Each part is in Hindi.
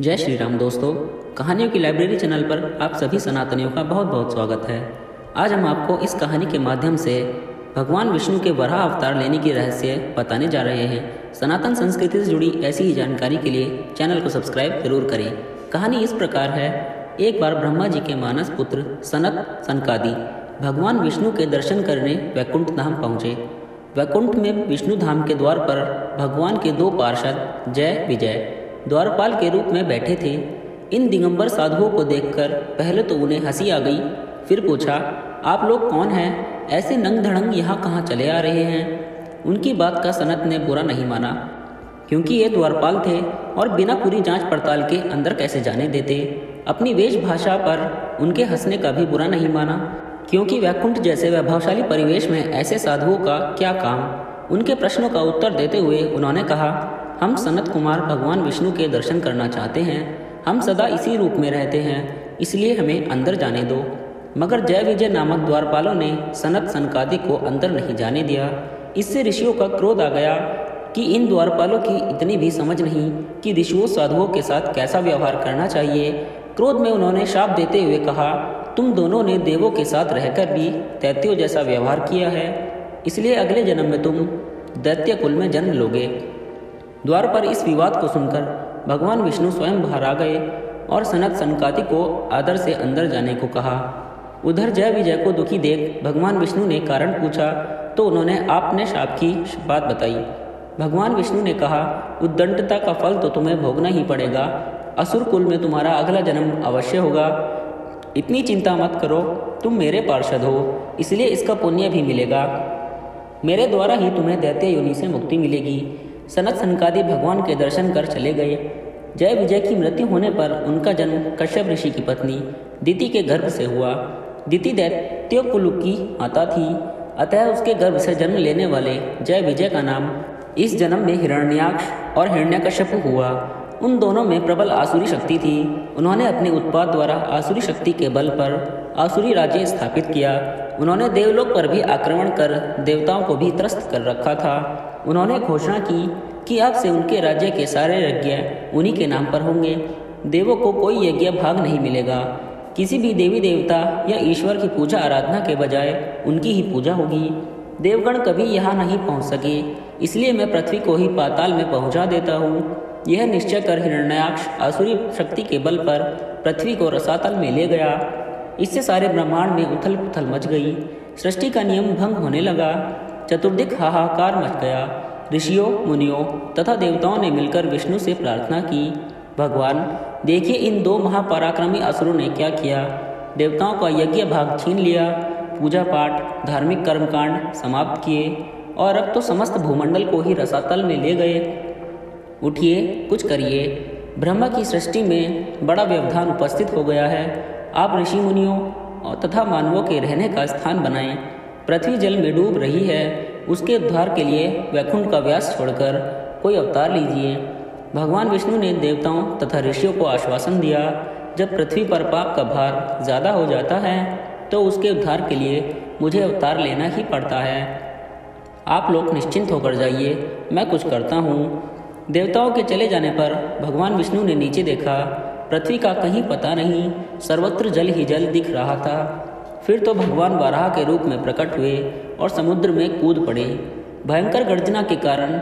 जय श्री राम दोस्तों। कहानियों की लाइब्रेरी चैनल पर आप सभी सनातनियों का बहुत बहुत स्वागत है। आज हम आपको इस कहानी के माध्यम से भगवान विष्णु के वराह अवतार लेने की रहस्य बताने जा रहे हैं। सनातन संस्कृति से जुड़ी ऐसी ही जानकारी के लिए चैनल को सब्सक्राइब जरूर करें। कहानी इस प्रकार है। एक बार ब्रह्मा जी के मानस पुत्र सनत सनकादि भगवान विष्णु के दर्शन करने वैकुंठ धाम पहुँचे। वैकुंठ में विष्णु धाम के द्वार पर भगवान के दो पार्षद जय विजय द्वारपाल के रूप में बैठे थे। इन दिगंबर साधुओं को देखकर पहले तो उन्हें हंसी आ गई, फिर पूछा, आप लोग कौन हैं? ऐसे नंग धड़ंग यहाँ कहाँ चले आ रहे हैं? उनकी बात का सनत ने बुरा नहीं माना, क्योंकि ये द्वारपाल थे और बिना पूरी जांच पड़ताल के अंदर कैसे जाने देते। अपनी वेशभाषा पर उनके हंसने का भी बुरा नहीं माना, क्योंकि वैकुंठ जैसे वैभवशाली परिवेश में ऐसे साधुओं का क्या काम। उनके प्रश्नों का उत्तर देते हुए उन्होंने कहा, हम सनत कुमार भगवान विष्णु के दर्शन करना चाहते हैं। हम सदा इसी रूप में रहते हैं, इसलिए हमें अंदर जाने दो। मगर जय विजय नामक द्वारपालों ने सनत सनकादि को अंदर नहीं जाने दिया। इससे ऋषियों का क्रोध आ गया कि इन द्वारपालों की इतनी भी समझ नहीं कि ऋषियों साधुओं के साथ कैसा व्यवहार करना चाहिए। क्रोध में उन्होंने शाप देते हुए कहा, तुम दोनों ने देवों के साथ रहकर भी दैत्यों जैसा व्यवहार किया है, इसलिए अगले जन्म में तुम दैत्य कुल में जन्म लोगे। द्वार पर इस विवाद को सुनकर भगवान विष्णु स्वयं बाहर आ गए और सनत सनकादि को आदर से अंदर जाने को कहा। उधर जय विजय को दुखी देख भगवान विष्णु ने कारण पूछा तो उन्होंने आपने शाप की बात बताई। भगवान विष्णु ने कहा, उद्दंडता का फल तो तुम्हें भोगना ही पड़ेगा। असुर कुल में तुम्हारा अगला जन्म अवश्य होगा। इतनी चिंता मत करो, तुम मेरे पार्षद हो, इसलिए इसका पुण्य भी मिलेगा। मेरे द्वारा ही तुम्हें दैत्य योनि से मुक्ति मिलेगी। सनत सनकादि भगवान के दर्शन कर चले गए। जय विजय की मृत्यु होने पर उनका जन्म कश्यप ऋषि की पत्नी दिति के गर्भ से हुआ। दिति दैत्य कुल की माता थी, अतः उसके गर्भ से जन्म लेने वाले जय विजय का नाम इस जन्म में हिरण्याक्ष और हिरण्यकश्यप हुआ। उन दोनों में प्रबल आसुरी शक्ति थी। उन्होंने अपने उत्पाद द्वारा आसुरी शक्ति के बल पर आसुरी राज्य स्थापित किया। उन्होंने देवलोक पर भी आक्रमण कर देवताओं को भी त्रस्त कर रखा था। उन्होंने घोषणा की कि अब से उनके राज्य के सारे यज्ञ उन्हीं के नाम पर होंगे। देवों को कोई यज्ञ भाग नहीं मिलेगा। किसी भी देवी देवता या ईश्वर की पूजा आराधना के बजाय उनकी ही पूजा होगी। देवगण कभी यहाँ नहीं पहुँच सके, इसलिए मैं पृथ्वी को ही पाताल में पहुँचा देता हूँ। यह निश्चय कर हिरण्याक्ष आसुरी शक्ति के बल पर पृथ्वी को रसातल में ले गया। इससे सारे ब्रह्मांड में उथल पुथल मच गई। सृष्टि का नियम भंग होने लगा। चतुर्दिक हाहाकार मच गया। ऋषियों मुनियों तथा देवताओं ने मिलकर विष्णु से प्रार्थना की, भगवान देखिए, इन दो महापराक्रमी असुरों ने क्या किया। देवताओं का यज्ञ भाग छीन लिया, पूजा पाठ धार्मिक कर्मकांड समाप्त किए और अब तो समस्त भूमंडल को ही रसातल में ले गए। उठिए, कुछ करिए। ब्रह्मा की सृष्टि में बड़ा व्यवधान उपस्थित हो गया है। आप ऋषि मुनियों तथा मानवों के रहने का स्थान बनाएं। पृथ्वी जल में डूब रही है, उसके उद्धार के लिए वैकुंठ का व्यास छोड़कर कोई अवतार लीजिए। भगवान विष्णु ने देवताओं तथा ऋषियों को आश्वासन दिया, जब पृथ्वी पर पाप का भार ज़्यादा हो जाता है तो उसके उद्धार के लिए मुझे अवतार लेना ही पड़ता है। आप लोग निश्चिंत होकर जाइए, मैं कुछ करता हूँ। देवताओं के चले जाने पर भगवान विष्णु ने नीचे देखा। पृथ्वी का कहीं पता नहीं, सर्वत्र जल ही जल दिख रहा था। फिर तो भगवान वराह के रूप में प्रकट हुए और समुद्र में कूद पड़े। भयंकर गर्जना के कारण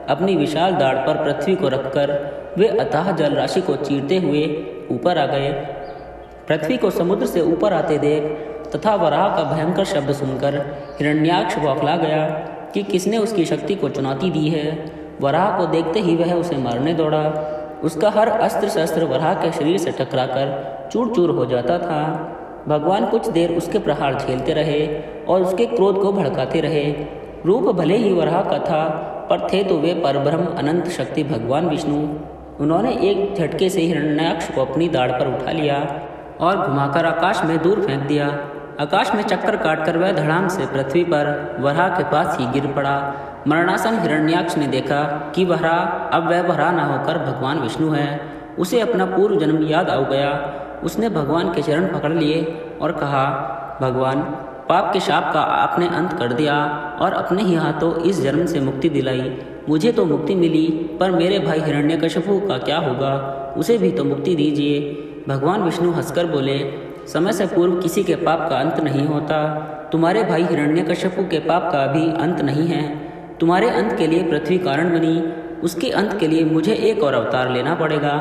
अपनी विशाल दाढ़ पर पृथ्वी को रखकर वे अथाह जल राशि को चीरते हुए ऊपर आ गए। पृथ्वी को समुद्र से ऊपर आते देख तथा वराह का भयंकर शब्द सुनकर हिरण्याक्ष बौखला गया कि किसने उसकी शक्ति को चुनौती दी है। वराह को देखते ही वह उसे मारने दौड़ा। उसका हर अस्त्र शस्त्र वराह के शरीर से टकराकर चूर चूर हो जाता था। भगवान कुछ देर उसके प्रहार झेलते रहे और उसके क्रोध को भड़काते रहे। रूप भले ही वराह का था, पर थे तो वे परब्रह्म अनंत शक्ति भगवान विष्णु। उन्होंने एक झटके से हिरण्याक्ष को अपनी दाढ़ पर उठा लिया और घुमाकर आकाश में दूर फेंक दिया। आकाश में चक्कर काटकर वह धड़ाम से पृथ्वी पर वराह के पास ही गिर पड़ा। मरणासन हिरण्याक्ष ने देखा कि वराह अब वह वराह न होकर भगवान विष्णु है। उसे अपना पूर्व जन्म याद आ गया। उसने भगवान के चरण पकड़ लिए और कहा, भगवान पाप के शाप का आपने अंत कर दिया और अपने ही हाथों इस जन्म से मुक्ति दिलाई। मुझे तो मुक्ति मिली, पर मेरे भाई हिरण्यकशिपु का क्या होगा? उसे भी तो मुक्ति दीजिए। भगवान विष्णु हंसकर बोले, समय से पूर्व किसी के पाप का अंत नहीं होता। तुम्हारे भाई हिरण्यकश्यपु के पाप का भी अंत नहीं है। तुम्हारे अंत के लिए पृथ्वी कारण बनी, उसके अंत के लिए मुझे एक और अवतार लेना पड़ेगा।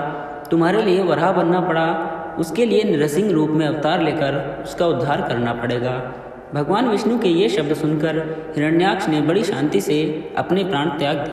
तुम्हारे लिए वराह बनना पड़ा, उसके लिए नृसिंह रूप में अवतार लेकर उसका उद्धार करना पड़ेगा। भगवान विष्णु के ये शब्द सुनकर हिरण्याक्ष ने बड़ी शांति से अपने प्राण त्याग दिए।